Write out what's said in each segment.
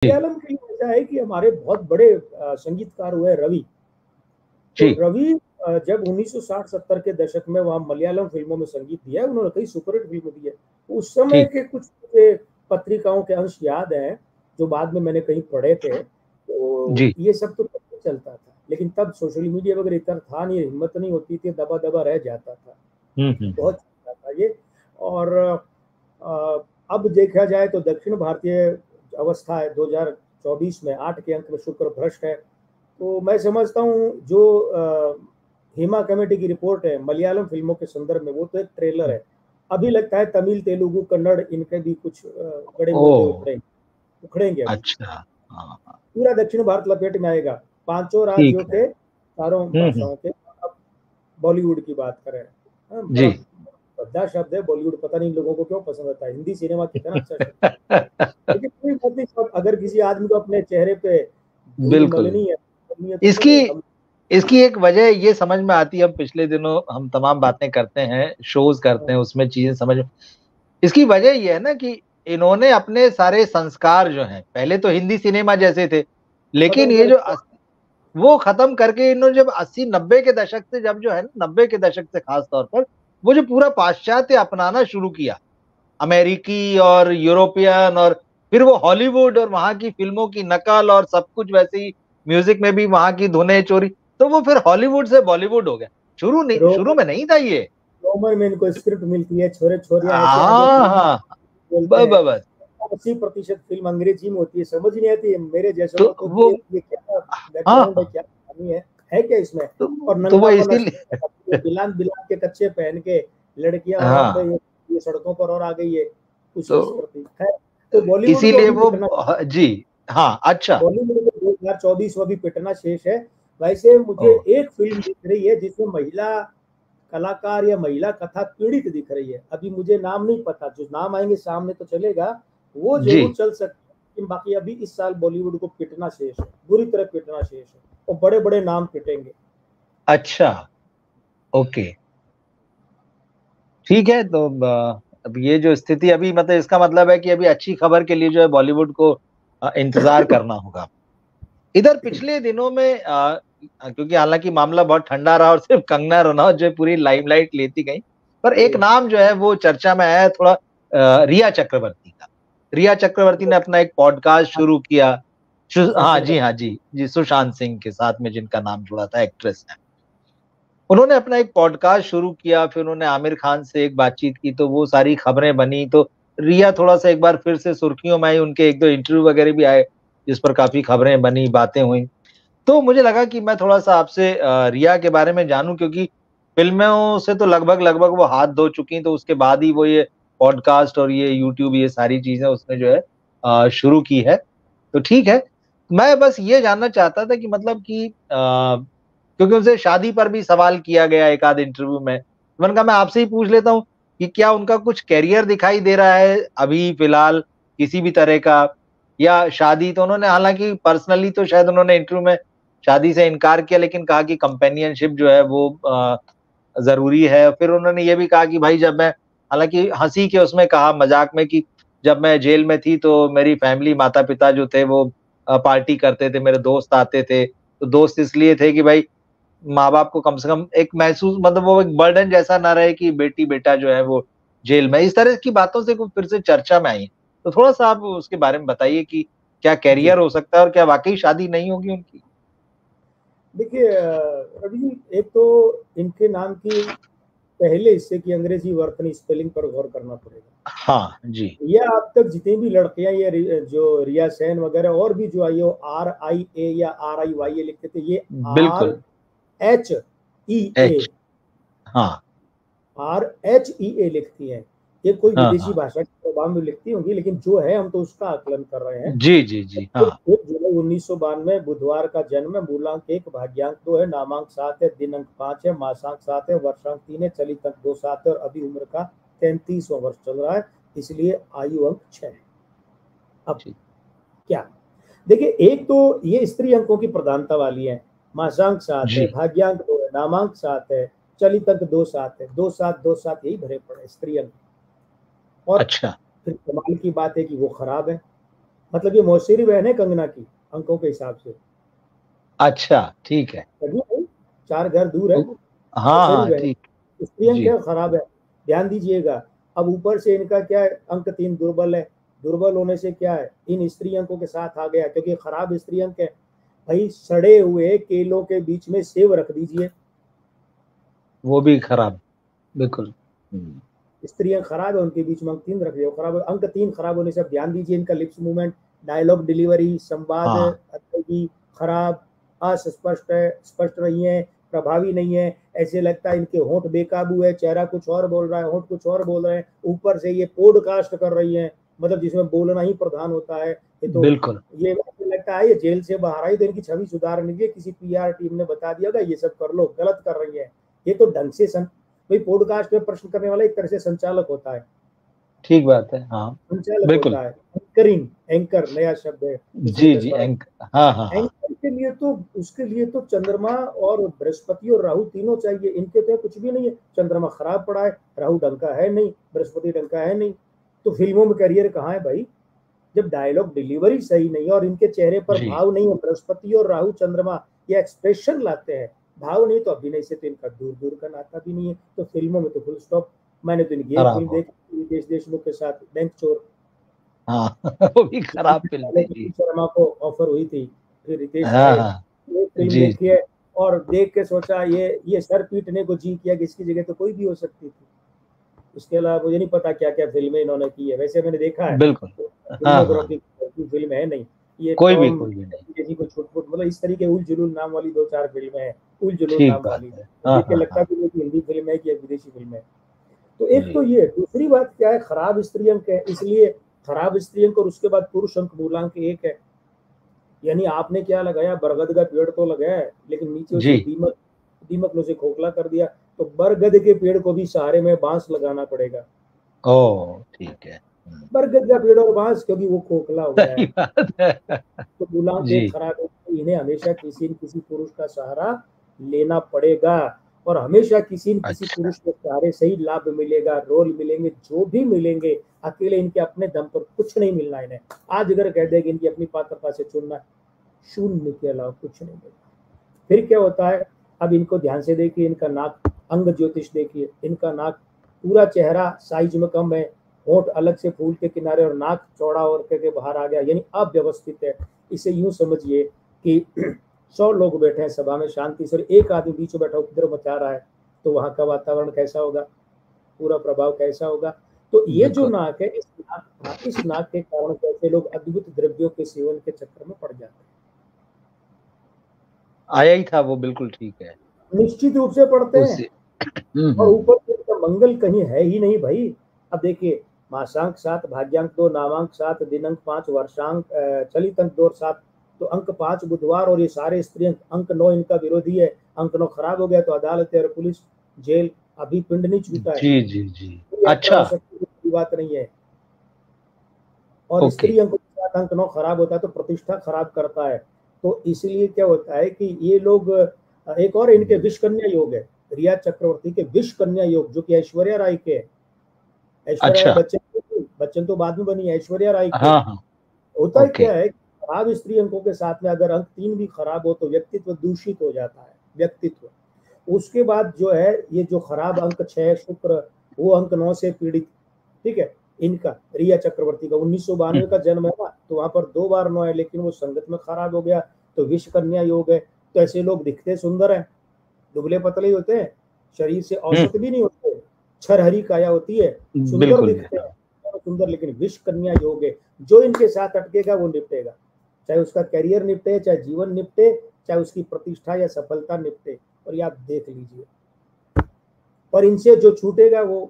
मलयालम की वजह है कि हमारे बहुत बड़े संगीतकार हुए रवि। तो रवि जब 1960-70 के दशक में वहाँ मलयालम फिल्मों में संगीत दिया, उन्होंने कई सुपरहिट फिल्म दी है। उस समय के कुछ पत्रिकाओं के अंश याद हैं, जो बाद में मैंने कहीं पढ़े थे। तो ये सब तो चलता था, लेकिन तब सोशल मीडिया वगैरह इतना था नहीं, हिम्मत नहीं होती थी, दबा दबा रह जाता था। बहुत चलता था ये। और अब देखा जाए तो दक्षिण भारतीय अवस्था है 2024 में 8 के अंक में शुक्र भ्रष्ट है। तो मैं समझता हूँ जो हेमा कमेटी की रिपोर्ट है मलयालम फिल्मों के संदर्भ में, वो तो एक ट्रेलर है। अभी लगता है तमिल, तेलुगु, कन्नड़ इनके भी कुछ बड़े मुद्दे उखड़ेंगे। अच्छा, पूरा दक्षिण भारत लपेट में आएगा, 5 राज्यों के, चारों भाषाओं के। अब बॉलीवुड की बात करें, बड़ा शब्द है बॉलीवुड, पता नहीं लोगों को क्यों पसंद आता है। हिंदी सिनेमा कितना अच्छा शब्द है, लेकिन कोई बात नहीं, अगर किसी आदमी को अपने चेहरे पे बिल्कुल इसकी एक वजह ये समझ में आती है। हम पिछले दिनों हम तमाम बातें करते हैं, शोज करते हैं, उसमें चीजें समझ में, इसकी वजह ये है ना कि इन्होंने अपने सारे संस्कार जो हैं, पहले तो हिंदी सिनेमा जैसे थे, लेकिन ये जो वो खत्म करके इन्होंने जब 80-90 के दशक से, जब जो है ना 90 के दशक से खास तौर पर वो जो पूरा पाश्चात्य अपनाना शुरू किया, अमेरिकी और यूरोपियन, और फिर वो हॉलीवुड और वहां की फिल्मों की नकल और सब कुछ, वैसे ही म्यूजिक में भी वहां की धुनें चोरी, तो वो फिर हॉलीवुड से बॉलीवुड हो गया। शुरू में नहीं था ये। रोमन में इनको स्क्रिप्ट मिलती है, छोरे छोरियां ऐसे बस 80% फिल्म अंग्रेजी में होती है, समझ नहीं आती है मेरे जैसे को। तो ये क्या बैकग्राउंड है, क्या कहानी है क्या इसमें? और नंगा बिलान के कच्चे पहन के लड़कियां ये सड़कों पर और आ गई है कुछ इस प्रति है। तो बॉलीवुड इसीलिए वो अच्छा, बॉलीवुड को 2024 में भी पिटना शेष है। वैसे मुझे एक फिल्म दिख रही है जिसमें महिला कलाकार या महिला कथा पीड़ित दिख रही है। अभी मुझे नाम नहीं पता, जो नाम आएंगे सामने तो चलेगा, वो जरूर चल सकता है। लेकिन बाकी अभी इस साल बॉलीवुड को पिटना शेष है, बुरी तरह पिटना शेष है, और बड़े बड़े नाम पिटेंगे। अच्छा, ओके, ठीक है। तो अब ये जो स्थिति अभी, मतलब इसका मतलब है कि अभी अच्छी खबर के लिए जो है बॉलीवुड को इंतजार करना होगा। इधर पिछले दिनों में क्योंकि हालांकि मामला बहुत ठंडा रहा और सिर्फ कंगना रनौत जो पूरी लाइमलाइट लेती गई, पर एक नाम जो है वो चर्चा में आया थोड़ा, रिया चक्रवर्ती का। रिया चक्रवर्ती ने अपना एक पॉडकास्ट शुरू किया। जी, सुशांत सिंह के साथ में, जिनका नाम जुड़ा था, एक्ट्रेस है। उन्होंने अपना एक पॉडकास्ट शुरू किया, फिर उन्होंने आमिर खान से एक बातचीत की, तो वो सारी खबरें बनी। तो रिया थोड़ा सा एक बार फिर से सुर्खियों में आई, उनके 1-2 इंटरव्यू वगैरह भी आए जिस पर काफी खबरें बनी, बातें हुई। तो मुझे लगा कि मैं थोड़ा सा आपसे रिया के बारे में जानूं, क्योंकि फिल्मों से तो लगभग वो हाथ धो चुकी, तो उसके बाद ही वो ये पॉडकास्ट और ये यूट्यूब, ये सारी चीजें उसने जो है शुरू की है। तो ठीक है, मैं बस ये जानना चाहता था कि मतलब कि क्योंकि उनसे शादी पर भी सवाल किया गया एक आध इंटरव्यू में, मैंने कहा मैं आपसे ही पूछ लेता हूँ कि क्या उनका कुछ कैरियर दिखाई दे रहा है अभी फिलहाल किसी भी तरह का, या शादी? तो उन्होंने, हालांकि पर्सनली तो शायद उन्होंने इंटरव्यू में शादी से इनकार किया, लेकिन कहा कि कंपेनियनशिप जो है वो जरूरी है। फिर उन्होंने ये भी कहा कि भाई, जब मैं, हालांकि हंसी के उसमें कहा, मजाक में, कि जब मैं जेल में थी तो मेरी फैमिली, माता पिता जो थे वो पार्टी करते थे, मेरे दोस्त आते थे, तो दोस्त इसलिए थे कि भाई माँ बाप को कम से कम एक महसूस, मतलब वो एक बर्डन जैसा ना रहे कि बेटी बेटा जो है वो जेल में। इस तरह की बातों से फिर से चर्चा में आई। तो थोड़ा सा आप उसके बारे में बताइए कि क्या कैरियर हो सकता है और क्या वाकई शादी नहीं होगी उनकी? देखिए रवि, एक तो इनके नाम की पहले हिस्से की अंग्रेजी वर्तनी स्पेलिंग पर गौर करना पड़ेगा। हाँ जी, ये अब तक जितनी भी लड़कियां, ये जो रिया सेन वगैरह और भी जो आई हो, RIA या RIYA लिखते थे, ये बिल्कुल RHEA, हाँ, RHEA लिखती है। ये कोई विदेशी भाषा के प्रभाव में लिखती होंगी, लेकिन जो है हम तो उसका आकलन कर रहे हैं। जी हाँ। 1 जुलाई 1992 बुधवार का जन्म है। मूलांक 1, भाग्यांक 2 है, नामांक 7 है, दिनांक 5 है, मासांक 7 है, वर्षांक 3 है, चलित अंक 2-7 है, और अभी उम्र का 33वां वर्ष चल रहा है, इसलिए आयु अंक 6 है। अब क्या देखिए, एक तो ये स्त्री अंकों की प्रधानता वाली है। मासांक 7 है, भाग्यांक 2 है, नामांक 7 है, चलित अंक 2-7 है, 2-7 यही भरे पड़े स्त्री अंक। और फिर कमाल की बात है कि वो खराब है। मतलब ये मौसेरी बहन है कंगना की अंकों के हिसाब से। अच्छा ठीक है। 4 घर दूर है, हाँ मौसेरी हाँ बहन। ठीक। स्त्री अंक जी है, खराब है। ध्यान दीजिएगा। अब ऊपर से इनका क्या है, अंक 3 दुर्बल है। दुर्बल होने से क्या है, इन स्त्री अंकों के साथ आ गया, क्योंकि खराब स्त्री अंक है। भाई सड़े हुए केलों के बीच में सेब रख दीजिए, वो भी खराब, बिल्कुल। स्त्रियां खराब है, उनके बीच में अंक 3 रख दिया, खराब है। अंक 3 खराब होने से अब ध्यान दीजिए, इनका लिप्स मूवमेंट, डायलॉग डिलीवरी, संवाद हाँ अदायगी खराब, अस्पष्ट है, स्पष्ट नहीं है, प्रभावी नहीं है। ऐसे लगता है इनके होंठ बेकाबू है, चेहरा कुछ और बोल रहा है, होंठ कुछ और बोल रहे हैं। ऊपर से ये पॉडकास्ट कर रही हैं, मतलब जिसमें बोलना ही प्रधान होता है। ये तो बिल्कुल। ये लगता है ये जेल से बाहर आई तो इनकी छवि सुधारने के लिए किसी पीआर टीम ने बता दिया होगा ये सब कर लो, गलत कर रही है। ये तो ढंग से भाई पॉडकास्ट में प्रश्न करने वाला एक तरह से संचालक होता है, ठीक बात है, हाँ संचालक बिल्कुल। होता है। एंकरिंग, एंकर नया शब्द है पिछले जी 10 जी 12 हाँ हाँ हाँ। एंकर के लिए तो, उसके लिए तो चंद्रमा और बृहस्पति और राहु तीनों चाहिए। इनके तो कुछ भी नहीं है, चंद्रमा खराब पड़ा है, राहु ढंग का है नहीं, बृहस्पति ढंग का है नहीं, तो फिल्मों में करियर कहाँ है भाई? जब डायलॉग डिलीवरी सही नहीं है और इनके चेहरे पर जी भाव नहीं है, बृहस्पति और राहु चंद्रमा ये एक्सप्रेशन लाते हैं, भाव नहीं, तो अभिनय से तो इनका दूर दूर का नाता भी नहीं है। तो फिल्मों में तो फुल स्टॉप। मैंने तो इनकी एक खराब फिल्म हो। देखी रितेश देशमुख के साथ, बैंक चोर। हाँ वो भी खराब फिल्म पहले थी कपिल जी। शर्मा को ऑफर हुई थी, फिर रितेश हाँ आए, हाँ। एक फिल्म जी देखी है और देख के सोचा ये सर पीटने को जी किया कि इसकी जगह तो कोई भी हो सकती थी। उसके अलावा मुझे नहीं पता क्या क्या फिल्में इन्होंने की है, वैसे मैंने देखा है बिल्कुल। हाँ फिल्मोग्राफी हाँ। की फिल्म है नहीं। ये टॉम कोई भी नहीं। जी को छुटपुट, मतलब इस तरीके उल जुलूल नाम वाली 2 4 फिल्में हैं, उल जुलूल ठीक नाम बात वाली, है। तो हाँ देख के हाँ लगता हाँ। भी नहीं कि हिंदी फिल्म है कि विदेशी फिल्म है। तो एक तो जी ये, दूसरी बात क्या है, खराब स्त्री अंक है, इसलिए खराब स्त्री अंक और उसके बाद पुरुष अंक मूलांक 1 है। यानी आपने क्या लगाया, बरगद का पेड़ तो लगाया है, लेकिन नीचे जी। उसके दीमक, दीमक ने उसे खोखला कर दिया, तो बरगद के पेड़ को भी सहारे में बांस लगाना पड़ेगा। ओ ठीक है। बरगद का पेड़ और बांस, क्योंकि वो खोखला हो गया सही है। बात है। तो मूलांक जी। 1 खराब है, तो इन्हें हमेशा किसी न किसी पुरुष का सहारा लेना पड़ेगा, और हमेशा किसी न किसी अच्छा। पुरुष के सहारे से ही लाभ मिलेगा, रोल मिलेंगे, जो भी मिलेंगे। अकेले इनके अपने दम पर कुछ नहीं मिलना इन्हें। आज अगर कह दे कि इनकी अपनी पात्रता से चुनना, शून्य के अलावा कुछ नहीं मिलता। फिर क्या होता है, अब इनको ध्यान से देखिए, इनका नाक, अंग ज्योतिष देखिए, इनका नाक, पूरा चेहरा साइज में कम है, होंठ अलग से फूल के किनारे और नाक चौड़ा और करके बाहर आ गया, यानी अव्यवस्थित है। इसे यूं समझिए कि 100 लोग बैठे हैं सभा में शांति से, एक आदमी बीच में बैठा उपद्रव मचा रहा है, तो वहां का वातावरण कैसा होगा, पूरा प्रभाव कैसा होगा। तो ये जो बिल्कुल। नाक है, इस नाक के कारण कैसे लोग अद्भुत द्रव्यों के सेवन के चक्कर में पड़ जाते आया ही था वो, बिल्कुल ठीक है। हैं, निश्चित रूप से पड़ते हैं। उसी। और हम्म। ऊपर से इसका मंगल कहीं है ही नहीं भाई। अब देखिए, मासांक 7, भाग्यांक 2, नामांक 7, दिनांक 5, वर्षांक, चलित अंक 2 और 7, तो अंक 5 बुधवार, और ये सारे स्त्री अंक 9 इनका विरोधी है। अंक 9 खराब हो गया तो अदालत और पुलिस, जेल। अभी पिंड नहीं छूटा है, जी जी जी। कोई यात्रा अच्छा। हो सकती है, कोई बात नहीं है। और ओके। स्त्री अंक के साथ अंक 9 खराब होता है तो प्रतिष्ठा खराब करता है। तो इसलिए क्या होता है कि ये लोग, एक और इनके विष कन्या योग है, रिया चक्रवर्ती के विष कन्या योग, जो कि ऐश्वर्या राय के है। ऐश्वर्या राय अच्छा। बच्चन तो बाद में बनी है, ऐश्वर्या राय के। हाँ हाँ। होता ओके। क्या है, खराब स्त्री अंकों के साथ में अगर अंक 3 भी खराब हो तो व्यक्तित्व दूषित हो जाता है, व्यक्तित्व। उसके बाद जो है, ये जो खराब अंक 6 शुक्र, वो अंक 9 से पीड़ित, ठीक है। इनका रिया चक्रवर्ती का 1992 का जन्म है ना, तो वहां पर 2 बार 9 है, लेकिन वो संगत में खराब हो गया, तो विष कन्या योग है। तो ऐसे लोग दिखते सुंदर है, दुबले पतले ही होते हैं, शरीर से औसत भी नहीं होते, छरहरी काया होती है, सुंदर बिल्कुल दिखते बिल्कुल। हैं, सुंदर, लेकिन विष कन्या योग है। जो इनके साथ अटकेगा वो निपटेगा, चाहे उसका करियर निपटे, चाहे जीवन निपटे, चाहे उसकी प्रतिष्ठा या सफलता निपटे। और ये आप देख लीजिए, और इनसे जो छूटेगा वो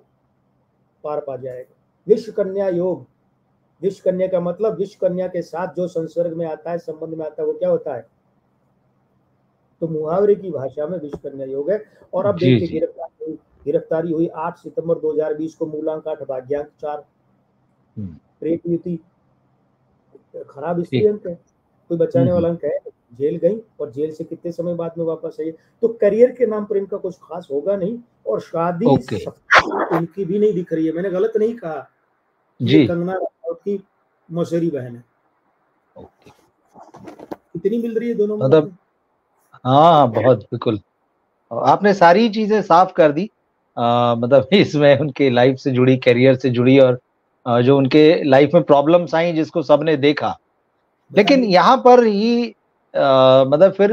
पार पा जाएगा। विष कन्या योग, विष कन्या का मतलब विष कन्या के साथ जो संसर्ग में आता है, संबंध में आता है, वो क्या होता है, तो मुहावरे की भाषा में विष कन्या योग है। और अब जी देखिए, जी। गिरफ्तारी हुई 8 सितंबर 2020 को, मूलांक 8, भाग्यांक 4, प्रेत युति, खराब स्त्री ठीक। अंक है, कोई बचाने वाला अंक है, जेल गई, और जेल से कितने समय बाद में वापस आई। तो करियर के नाम पर इनका कुछ खास होगा नहीं, और शादी ओके। इनकी भी नहीं दिख रही है। मैंने गलत नहीं कहा कि ये जी कंगना रनौत की मौसेरी बहन है, ओके, कितनी मिल रही है दोनों में? मतलब हाँ बहुत बिल्कुल, आपने सारी चीजें साफ कर दी। मतलब इसमें उनके लाइफ से जुड़ी, करियर से जुड़ी, और जो उनके लाइफ में प्रॉब्लम्स आई जिसको सबने देखा। लेकिन बताइए। यहाँ पर ही मतलब फिर